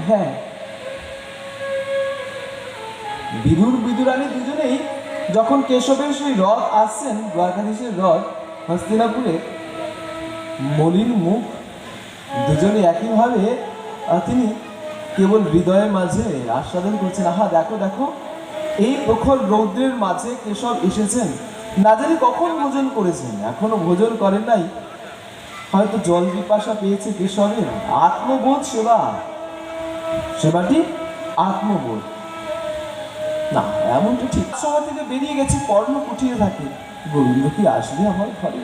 হ্যাঁ, বিদুর বিদুরানী দুজনেই যখন কেশবের সেই রথ আসছেন, দ্বারকাধীশের রথ হস্তিনাপুরে, মলিন মুখ দুজনে একইভাবে তিনি কেবল হৃদয়ের মাঝে আস্বাদন করছেন। আহা দেখো দেখো, এই প্রখর রৌদ্রের মাঝে কেশব এসেছেন, না জানি কখন ভোজন করেছেন, এখনো ভোজন করেন নাই, হয়তো জল পিপাসা পেয়েছে কেশবের। আত্মবোধ সেবা, সেবাটি আত্মবোধ না, এমনটা ঠিক। সভা থেকে বেরিয়ে গেছে, কর্ণ কুটিয়ে থাকে, গোবিন্দ কি আসবে আমার ঘরে?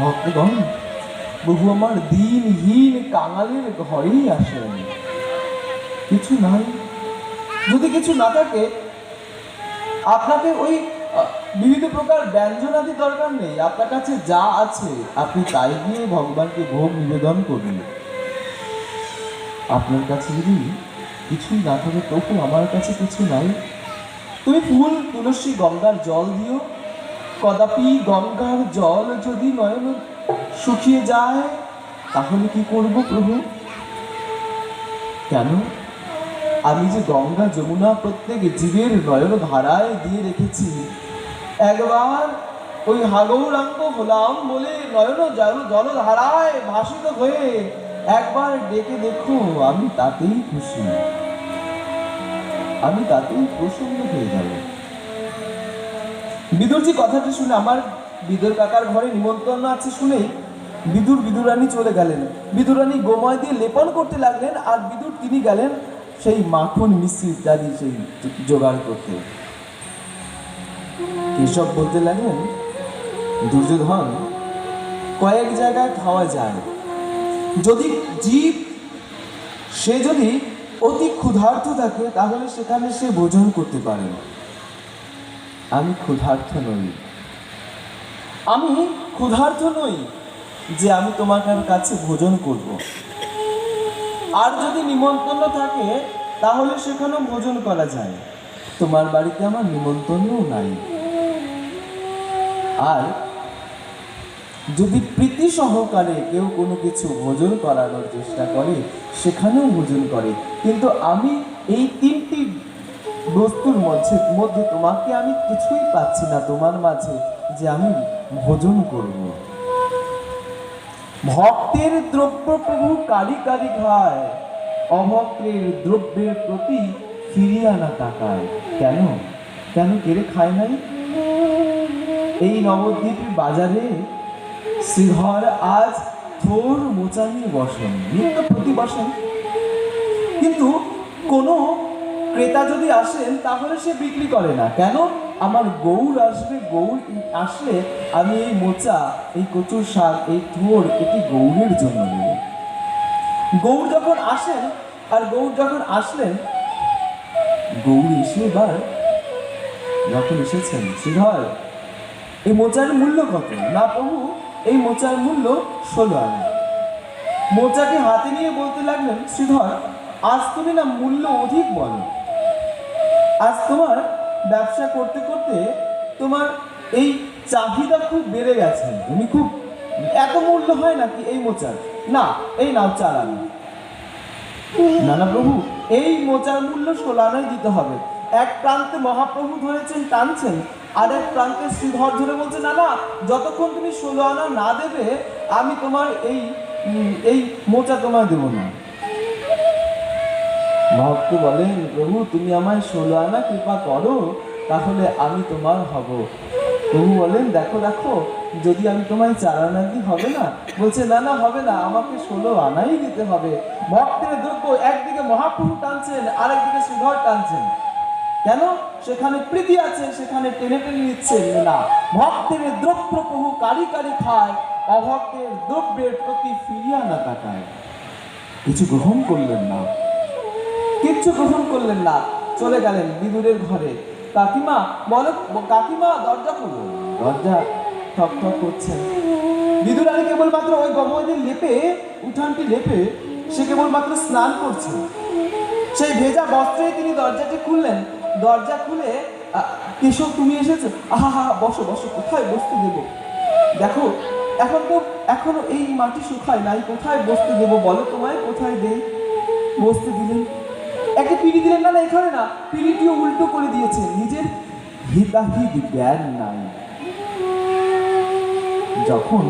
ভক্তগণ, বহু আমার দিনহীন কাঙালের ঘরেই আসেন, কিছু নাই। যদি কিছু না থাকে, আপনাকে ওই বিবিধ প্রকার ব্যঞ্জনাদি দরকার নেই, আপনার কাছে যা আছে আপনি তাই দিয়ে ভগবানকে ভোগ নিবেদন করুন। আপনার কাছে যদি কিছুই না থাকে, তবু আমার কাছে কিছু নাই, তুমি ফুল তুলসী গঙ্গার জল দিও, কদাপি গঙ্গার জল যদি নয়ন শুকিয়ে যায়, তাহলে কি করব প্রভু? কেন? আমি যে গঙ্গা যমুনা প্রত্যেক জীবের নয়ন ধারায় দিয়ে রেখেছি, একবার ওই হাগৌরাঙ্গ হলাম বলে নয়ন জলধারায় ভাসিত হয়ে একবার ডেকে দেখো, আমি তাতেই খুশি, আমি তাতেই প্রসন্ন হয়ে যাব। বিদুরজি কথাটি শুনে, আমার বিদুর কাকার ঘরে নিমন্ত্রণ আছে শুনেই বিদুর বিদুরানী চলে গেলেন। বিদুরানী গোময় দিয়ে লেপন করতে লাগলেন, আর বিদুর তিনি গেলেন সেই মাখন মিশ্রি ইত্যাদি সেই জোগাড় করতে। কেশব বলতে লাগলেন, দুর্যোধন, কয়েক জায়গায় খাওয়া যায়, যদি জীব সে যদি অতি ক্ষুধার্ত থাকে তাহলে সেখানে সে ভোজন করতে পারে। আমি ক্ষুধার্ত নই, আমি ক্ষুধার্ত নই যে আমি তোমার কাছে ভোজন করব। আর যদি নিমন্ত্রণ থাকে তাহলে সেখানেও ভোজন করা যায়, তোমার বাড়িতে আমার নিমন্ত্রণও নাই। আর যদি প্রীতি সহকারে কেউ কোনো কিছু ভোজন করানোর চেষ্টা করে, সেখানেও ভোজন করে, কিন্তু আমি এই তিনটি বস্তুর মধ্যে তোমাকে আমি কিছুই পাচ্ছি না তোমার মাঝে যে আমি ভোজন করব। ভক্তের দ্রব্য প্রভু কারি কারি খায়, অভক্তের দ্রব্যের প্রতি ফিরিয়ে আনা তাকায়। কেন কেন কেড়ে খায় নাই? এই নবদ্বীপের বাজারে শ্রীধর আজ থোর মোচা নিয়ে বসেন, নিত্য প্রতি বসেন, কিন্তু কোনো ক্রেতা যদি আসেন তাহলে সে বিক্রি করে না। কেন? আমার গৌর আসবে, গৌর আসলে আমি এই মোচা, এই কচুর শাক, এই থোর এটি গৌরের জন্য নেব। গৌর যখন আসেন, আর গৌর যখন আসলেন, গৌর এসে এবার যখন এসেছেন, শ্রীধর এই মোচার মূল্য কত? না প্রভু, এই মোচার মূল্য 16 আনা। মোচাকে হাতে নিয়ে বলতে লাগলেন, শ্রীধর, আজ তুমি না মূল্য অধিক বলো, আজ তোমার ব্যবসা করতে করতে তোমার এই চাহিদা খুব বেড়ে গেছে, তুমি খুব, এত মূল্য হয় নাকি এই মোচার? না, এই নাও 4 আনা। না না প্রভু, এই মোচার মূল্য 16 আনাই দিতে হবে। এক প্রান্তে মহাপ্রভু ধরেছেন, টানছেন, আর এক প্রান্তে শ্রীধর ধরে বলছে, না না, যতক্ষণ তুমি 16 আনা না দেবে আমি তোমার এই মোচা তোমায় দেব না। ভক্ত বলেন, প্রভু তুমি আমায় 16 আনা কৃপা করো, তাহলে আমি তোমার হব। প্রভু বলেন, দেখো দেখো, যদি আমি তোমায় 4 আনা দিই হবে না? বলছে, না না, হবে না, আমাকে 16 আনাই দিতে হবে। ভক্তের দ্রব্য একদিকে মহাপ্রভু টানছেন, আরেকদিকে শ্রীধর টানছেন। কেন? সেখানে প্রীতি আছে, সেখানে টেনে টেনে নিচ্ছেন না। ভক্তের দ্রব্য প্রভু কারি কারি খায়, অভক্তের দ্রব্যের প্রতি ফিরিয়া না তাকায়। কিছু গ্রহণ করলেন না, কিচ্ছু গ্রহণ করলেন না, চলে গেলেন বিদুরের ঘরে। কাকিমা বলো, কাকিমা দরজা খুলুন। দরজা ঠক ঠক করছেন। বিদুরানী কেবলমাত্র ওই গময়দের লেপে, উঠানটি লেপে সে কেবলমাত্র স্নান করছে। সেই ভেজা বস্ত্রে তিনি দরজাটি খুললেন। দরজা খুলে, কেশব তুমি এসেছো? আহা হা, বসো বসো, কোথায় বসতে দেব? দেখো এখন তো এখনো এই মাটি শুকায় নাই, কোথায় বসতে দেবো বলো, তোমায় কোথায় দেই? বসতে দিলেন, একে পিড়ি দিলেন, না না এখানে না, পিড়িটিও উল্টো করে দিয়েছেন। নিজের হিতাহিত জ্ঞান নাই। যখন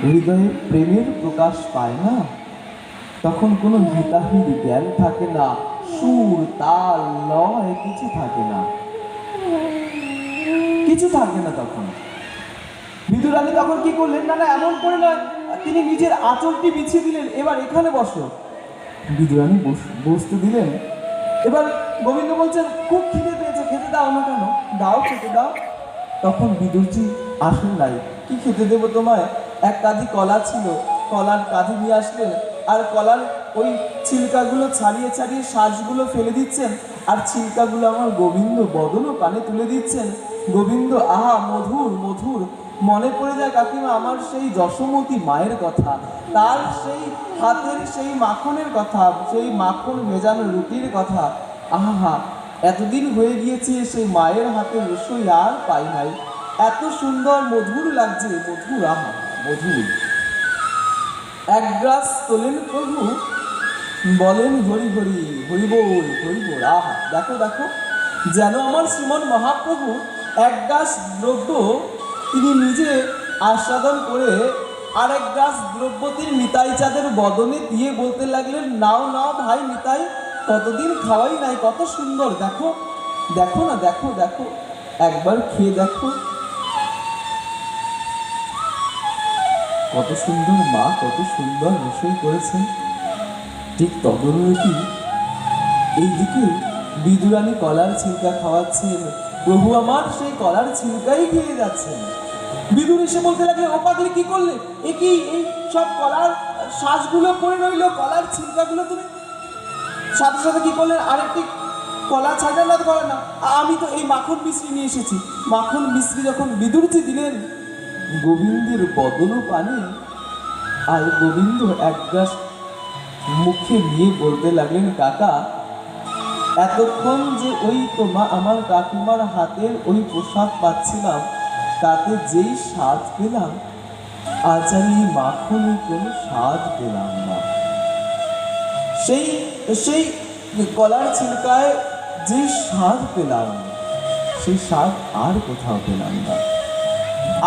হৃদয়ে প্রেমের প্রকাশ পায় না, তখন কোনো হিতাহিত জ্ঞান থাকে না, সুর তাল লয় কিছু থাকে না, কিছু থাকবে না। তখন বিদুরানী তখন কি করলেন, না না এমন করে না, তিনি নিজের আঁচলটি বিছিয়ে দিলেন, এবার এখানে বসো। বিদুরানী বসতে দিলেন। এবার গোবিন্দ বলছেন, খুব খিদে পেয়েছে, খেতে দাও না কেন, দাও খেতে দাও। তখন বিদুরজি আসেন নাই, কি খেতে দেবো তোমায়, এক কাঁধি কলা ছিল, কলার কাঁধি নিয়ে আসলেন, আর কলার ওই ছিলকাগুলো ছাড়িয়ে ছাড়িয়ে শ্বাসগুলো ফেলে দিচ্ছেন, আর ছিলকাগুলো আমার গোবিন্দ বদন ও কানে তুলে দিচ্ছেন। গোবিন্দ আহা মধুর মধুর, মনে পড়ে যায় কাকিমা আমার সেই যশোমতী মায়ের কথা, তার সেই হাতের সেই মাখনের কথা, সেই মাখন ভেজানো রুটির কথা। আহা, এতদিন হয়ে গিয়েছে সেই মায়ের হাতের রসই আর পাই নাই, এত সুন্দর মধুর লাগছে, মধুর, আহা মধুর। এক গ্লাস তোলেন প্রভু, বলেন হরি হরি, হরি বল হরি বল। আহা দেখো দেখো, যেন আমার শ্রীমন মহাপ্রভু এক গ্লাস দ্রব্য তিনি নিজে আস্বাদন করে আর এক গ্লাস দ্রব্য তিনি নিতাই চাঁদের বদনে দিয়ে বলতে লাগলেন, নাও নাও ভাই নিতাই, কতদিন খাওয়াই নাই, কত সুন্দর, দেখো দেখো না, দেখো দেখো, একবার খেয়ে দেখো, কত সুন্দর মা, কত সুন্দর রসই করেছেন। ঠিক তদনুরূপী এইদিকে বিদুরানী কলার ছিলকা খাওয়াচ্ছেন, প্রভু আমার সেই কলার ছিলকাই খেয়ে যাচ্ছেন। বিদুর এসে বলতে লাগলে, ও পাগলি কি করলে, এ কি এই সব কলার শ্বাসগুলো পড়ে রইল, কলার ছিলকাগুলো তুমি সাথে সাথে কি করলেন, আরেকটি কলা ছাড়া না করে না, আমি তো এই মাখন মিশ্রি নিয়ে এসেছি। মাখন মিশ্রি যখন বিদুরজি দিলেন গোবিন্দের বদন পানে, আর গোবিন্দ এক গ্লাস মুখে নিয়ে বলতে লাগলেন, কাকা এতক্ষণ যে ওই আমার কাকিমার হাতের ওই পোশাক পাচ্ছিলাম, তাতে যেই স্বাদ পেলাম, আজ আর এই মাখনে কোনো স্বাদ পেলাম না। সেই সেই কলার ছিলকায় যে স্বাদ পেলাম, সেই স্বাদ আর কোথাও পেলাম না,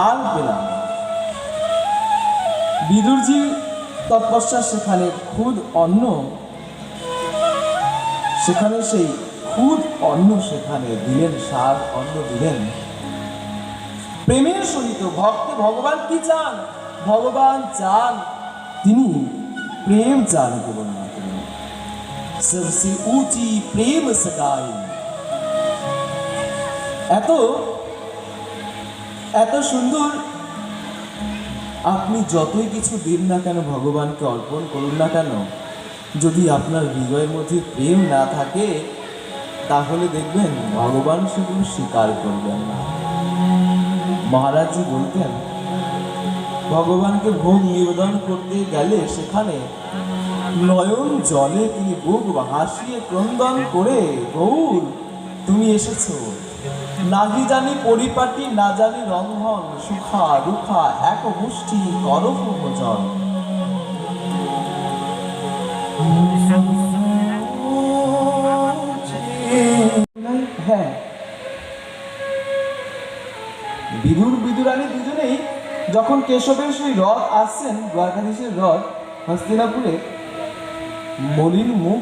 আর পেলাম না। বিদুরজি তৎপশ্চাৎ সেখানে খুদ অন্ন, সেখানে সেই খুদ অন্ন সেখানে দিলেন, স্বাদ অন্ন দিলেন প্রেমের সহিত। ভক্তে ভগবান কি চান, ভগবান চান, তিনি প্রেম চান, কেবল না তিনি সবসে ऊंची প্রেম সগাই। এত এত সুন্দর, আপনি যতই কিছু দিন না কেন, ভগবানকে অর্পণ করুন না কেন, যদি আপনার হৃদয়ের মধ্যে প্রেম না থাকে, তাহলে দেখবেন ভগবান সেগুলো স্বীকার করবেন না। মহারাজজি বলতেন, ভগবানকে ভোগ নিবেদন করতে গেলে সেখানে নয়ন জলে তিনি বুক হাসিয়ে ক্রন্দন করে, গৌর তুমি এসেছো, নাহি জানি পরিপাটি, না জানি রন্ধন, সুখা দুঃখা এক মুষ্টি করো ভোজন। হ্যাঁ, বিদুর বিদুরানী দুজনেই যখন কেশবের সেই রথ আসছেন, দ্বারকাধীশের রথ হস্তিনাপুরে, মলিন মুখ,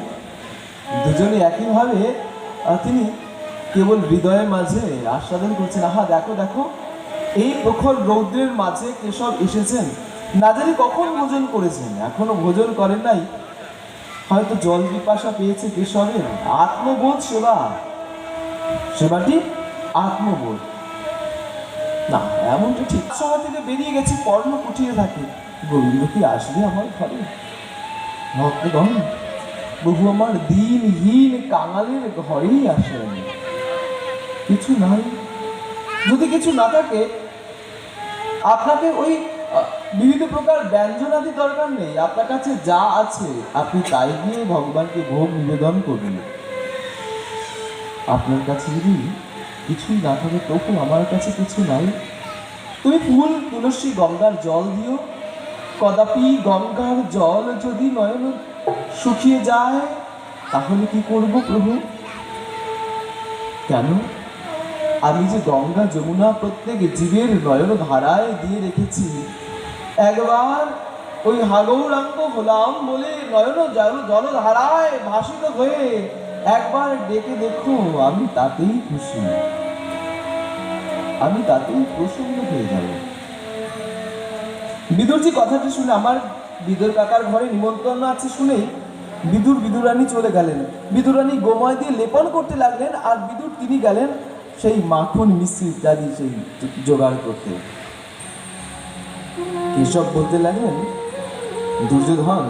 দুজনে একইভাবে তিনি কেবল হৃদয়ের মাঝে আস্বাদন করছেন। আহা দেখো দেখো, এই প্রখর রৌদ্রের মাঝে কেশব এসেছেন, না জানি কখন ভোজন করেছেন, এখনো ভোজন করেন নাই, হয়তো জল পিপাসা পেয়েছে কেশবের। আত্মবোধ সেবা, সেবাটি আত্মবোধ না, এমনটা ঠিক। সভা থেকে বেরিয়ে গেছে, কর্ণ কুঠিয়ে থাকে, গোবিন্দ কি আসবে আমার ঘরে? ভক্তগণ, বহু আমার দিনহীন কাঙালের ঘরেই আসেন, কিছু নাই। যদি কিছু না থাকে, আপনাকে ওই বিবিধ প্রকার ব্যঞ্জনাদি দরকার নেই, আপনার কাছে যা আছে আপনি তাই দিয়ে ভগবানকে ভোগ নিবেদন করুন। আপনার কাছে যদি কিছুই না থাকে, তবু আমার কাছে কিছু নাই, তুমি ফুল তুলসী গঙ্গার জল দিও, কদাপি গঙ্গার জল যদি নয়ন শুকিয়ে যায়, তাহলে কি করব প্রভু? কেন? আমি যে গঙ্গা যমুনা প্রত্যেক জীবের নয়ন ধারায় দিয়ে রেখেছি, একবার ওই হাগৌরাঙ্গ হলাম বলে নয়ন জলধারায় ভাসিত হয়ে একবার ডেকে দেখো, আমি তাতেই খুশি, আমি তাতেই প্রসন্ন হয়ে যাব। বিদুরজি কথাটি শুনে, আমার বিদুর কাকার ঘরে নিমন্ত্রণ আছে শুনেই বিদুরানী চলে গেলেন। বিদুরানী গোময় দিয়ে লেপন করতে লাগলেন, আর বিদুর তিনি গেলেন সেই মাখন মিশ্রি ইত্যাদি সেই জোগাড় করতে। কেশব বলতে লাগলেন, দুর্যোধন,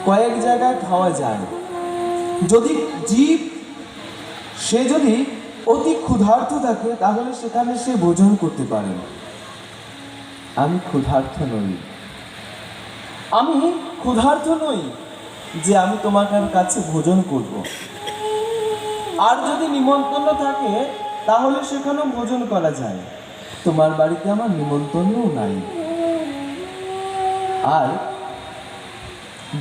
কয়েক জায়গায় খাওয়া যায়, যদি জীব সে যদি অতি ক্ষুধার্ত থাকে তাহলে সেখানে সে ভোজন করতে পারে। আমি ক্ষুধার্ত নই, আমি ক্ষুধার্ত নই যে আমি তোমার কাছে ভোজন করব। আর যদি নিমন্ত্রণ থাকে তাহলে সেখানেও ভোজন করা যায়, তোমার বাড়িতে আমার নিমন্ত্রণও নাই। আর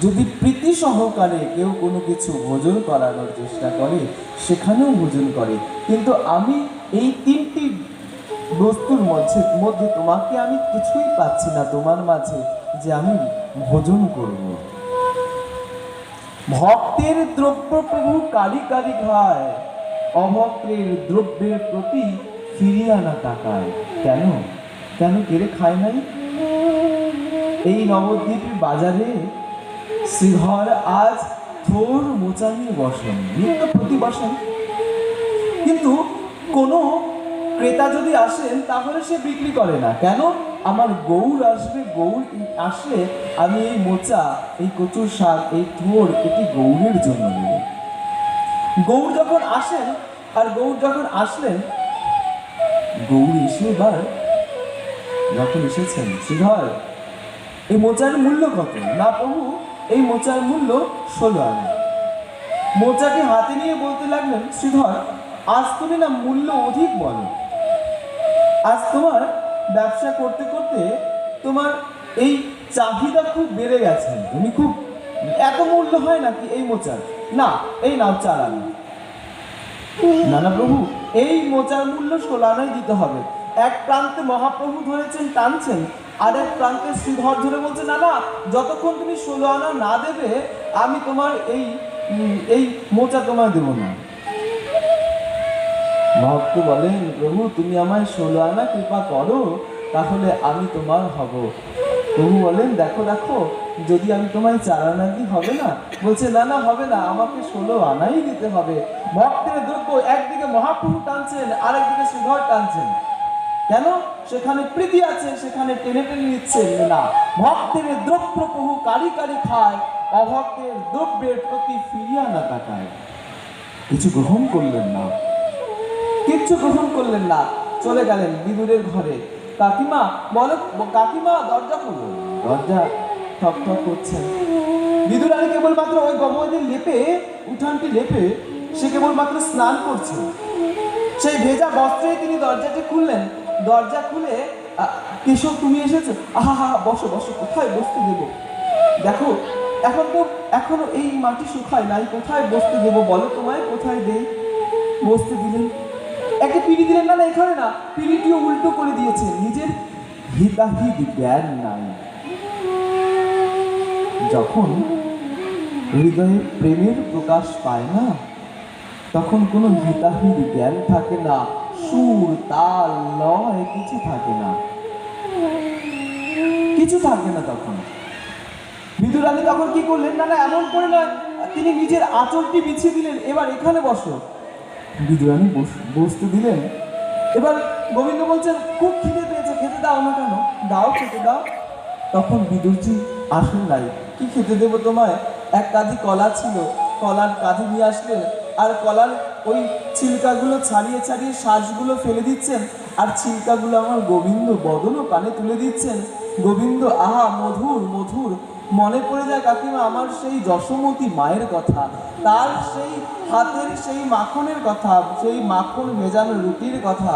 যদি প্রীতি সহকারে কেউ কোনো কিছু ভোজন করানোর চেষ্টা করে সেখানেও ভোজন করে, কিন্তু আমি এই তিনটি বস্তুর মধ্যে তোমাকে আমি কিছুই পাচ্ছি না তোমার মাঝে যে আমি ভোজন করব। ভক্তের দ্রব্য প্রভু কারি কারি খায়, অভক্তের দ্রব্যের প্রতি ফিরিয়ে আনা তাকায়। কেন? কেন কেড়ে খায় নাই? এই নবদ্বীপের বাজারে শ্রীধর আজ থোর মোচা নিয়ে বসেন, নিত্য প্রতি বসেন, কিন্তু কোনো ক্রেতা যদি আসেন তাহলে সে বিক্রি করে না। কেন? আমার গৌর আসবে, গৌর আসলে আমি এই মোচা, এই কচুর শাক, এই থোর এটি গৌরের জন্য দেব। গৌর যখন আসেন, আর গৌর যখন আসলেন, গৌর এসে এবার যখন এসেছেন, শ্রীধর এই মোচার মূল্য কত? না প্রভু, এই মোচার মূল্য 16 আনা। মোচাকে হাতে নিয়ে বলতে লাগলেন, শ্রীধর আজ তুমি না মূল্য অধিক বলো, আজ তোমার ব্যবসা করতে করতে তোমার এই চাহিদা খুব বেড়ে গেছে, তুমি খুব, এত মূল্য হয় নাকি এই মোচার? না, এই নাও 4 আনা। না না প্রভু, এই মোচার মূল্য 16 আনাই দিতে হবে। এক প্রান্তে মহাপ্রভু ধরেছেন, টানছেন, আর এক প্রান্তে শ্রীধর ধরে বলছে, না না, যতক্ষণ তুমি 16 আনা না দেবে আমি তোমার এই মোচা তোমায় দেব না। ভক্ত বলেন, প্রভু তুমি আমায় 16 আনা কৃপা করো, তাহলে আমি তোমার হব। প্রভু বলেন, দেখো দেখো, যদি আমি তোমায় 4 আনা দিই হবে না? বলছে, না না, হবে না, আমাকে 16 আনাই দিতে হবে। ভক্তের দ্রব্য একদিকে মহাপ্রভু টানছেন, আরেকদিকে শ্রীধর টানছেন। কেন? সেখানে প্রীতি আছে, সেখানে টেনে টেনে নিচ্ছেন না। ভক্তের দ্রব্য প্রভু কারি কারি খায়, অভক্তের দ্রব্যের প্রতি ফিরিয়ে আনা তাকায়। কিছু গ্রহণ করলেন না, কিচ্ছু গ্রহণ করলেন না, চলে গেলেন বিদুরের ঘরে। কাকিমা বলো, কাকিমা দরজা খুলো। দরজা ঠক ঠক করছেন। বিদুরানী কেবলমাত্র ওই গমনের লেপে, উঠানটি লেপে সে কেবলমাত্র স্নান করছে। সেই ভেজা বস্ত্রে তিনি দরজাটি খুললেন। দরজা খুলে, কেশব তুমি এসেছো? আহা হা, বসো বসো, কোথায় বসতে দেবো? দেখো এখনো এই মাটি শুকায় নাই, কোথায় বসতে দেবো বলো তোমায়, কোথায় দেই? বসতে দিলেন, একে পিড়ি দিলেন, না না এখানে না, পিড়িটিও উল্টো করে দিয়েছে। নিজের হিতাহিত জ্ঞান নাই। যখন হৃদয়ে প্রেমের প্রকাশ পায় না, তখন কোনো হিতাহিত জ্ঞান থাকে না, সুর তাল লয় কিছু থাকে না, কিছু থাকে না। তখন বিদুরানী তখন কি করলেন, না না এমন করে না, তিনি নিজের আঁচলটি বিছিয়ে দিলেন, এবার এখানে বসো। বিদুরানী বসতে দিলেন। এবার গোবিন্দ বলছেন, খুব খিদে পেয়েছে, খেতে দাও না কেন? দাও, খেতে দাও। তখন বিদুরজি আসেন নাই। কি খেতে দেবো তোমায়? এক কাঁধি কলা ছিল, কলার কাঁধি নিয়ে আসলেন, আর কলার ওই ছিলকাগুলো ছাড়িয়ে ছাড়িয়ে শ্বাসগুলো ফেলে দিচ্ছেন, আর ছিলকাগুলো আমার গোবিন্দ বদন কানে তুলে দিচ্ছেন। গোবিন্দ আহা, মধুর মধুর, মনে পড়ে যায় কাকিমা আমার সেই যশোমতী মায়ের কথা, তার সেই হাতের সেই মাখনের কথা, সেই মাখন ভেজানো রুটির কথা।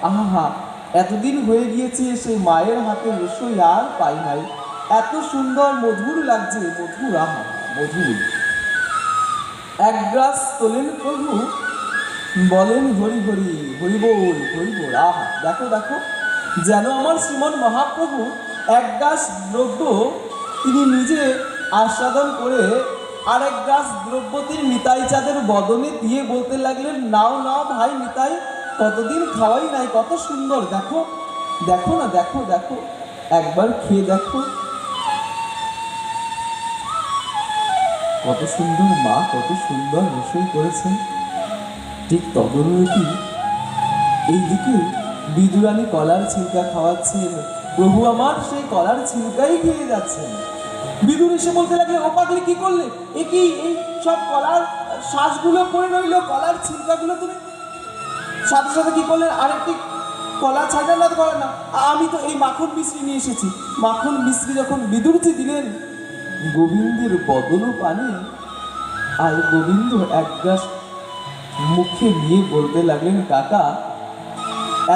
আহা, এতদিন হয়ে গিয়েছে সেই মায়ের হাতের রসই আর পাই নাই, এত সুন্দর মধুর লাগছে, মধুর, আহা মধুর। এক গ্রাস তোলেন প্রভু, বলেন হরি হরি, হরি বল হরি বল। আহা, দেখো দেখো, যেন আমার শ্রীমন মহাপ্রভু এক গ্লাস দ্রব্য তিনি নিজে আস্বাদন করে আর এক গ্লাস দ্রব্য তিনি নিতাই চাঁদের বদনে দিয়ে বলতে লাগলেন, নাও নাও ভাই নিতাই, কতদিন খাওয়াই নাই, কত সুন্দর, দেখো দেখো না, দেখো দেখো, একবার খেয়ে দেখো, কত সুন্দর মা, কত সুন্দর রসই করেছেন। ঠিক তদনুরূপী এইদিকে বিদুরানী কলার ছিলকা খাওয়াচ্ছেন, প্রভু আমার সেই কলার ছিলকাই খেয়ে যাচ্ছেন। বিদুর এসে বলতে লাগলে, ও পাগলি কি করলে, এ কি এই সব কলার শ্বাসগুলো পড়ে রইলো, কলার ছিলকাগুলো তুমি সাথে সাথে কি করলেন, আরেকটি কলা ছাড়া না করে না, আমি তো এই মাখন মিশ্রি নিয়ে এসেছি। মাখন মিশ্রি যখন বিদুরজি দিলেন গোবিন্দের বদন পানে, আর গোবিন্দ এক গ্লাস মুখে নিয়ে বলতে লাগলেন, কাকা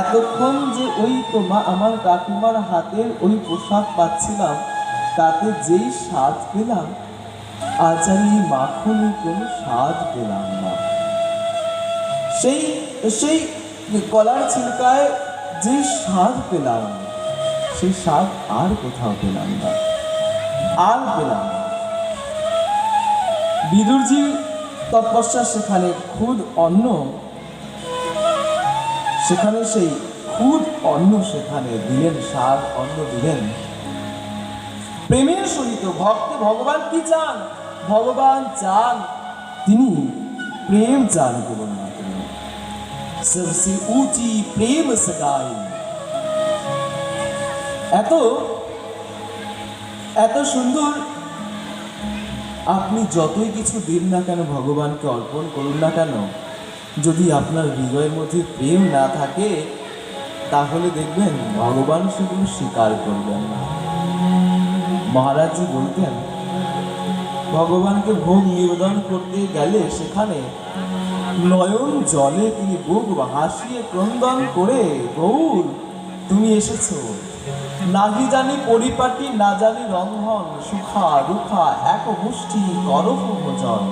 এতক্ষণ যে ওই তোমা আমার কাকিমার হাতের ওই পোশাক পাচ্ছিলাম, তাতে যেই স্বাদ পেলাম, আজ আর এই মাখনে কোনো স্বাদ পেলাম না। সেই সেই কলার ছিলকায় যে স্বাদ পেলাম, সেই স্বাদ আর কোথাও পেলাম না, আর পেলাম না। বিদুরজি তৎপশ্চাৎ সেখানে খুদ অন্ন, সেখানে সেই খুদ অন্ন সেখানে দিলেন, স্বাদ অন্ন দিলেন প্রেমের সহিত। ভক্তে ভগবান কি চান, ভগবান চান, তিনি প্রেম চান কেবলমাত্র। সবসে ऊंची প্রেম সগাই। এত এত সুন্দর, আপনি যতই কিছু দিন না কেন, ভগবানকে অর্পণ করুন না কেন, যদি আপনার হৃদয়ের মধ্যে প্রেম না থাকে, তাহলে দেখবেন ভগবান সেগুলো স্বীকার করবেন না। মহারাজজি বলতেন, ভগবানকে ভোগ নিবেদন করতে গেলে সেখানে নয়ন জলে তিনি বুক হাসিয়ে ক্রন্দন করে, গৌর তুমি এসেছো, নাহি জানি পরিপাটি, না জানি রন্ধন, সুখা দুঃখা এক মুষ্টি করো ভোজন।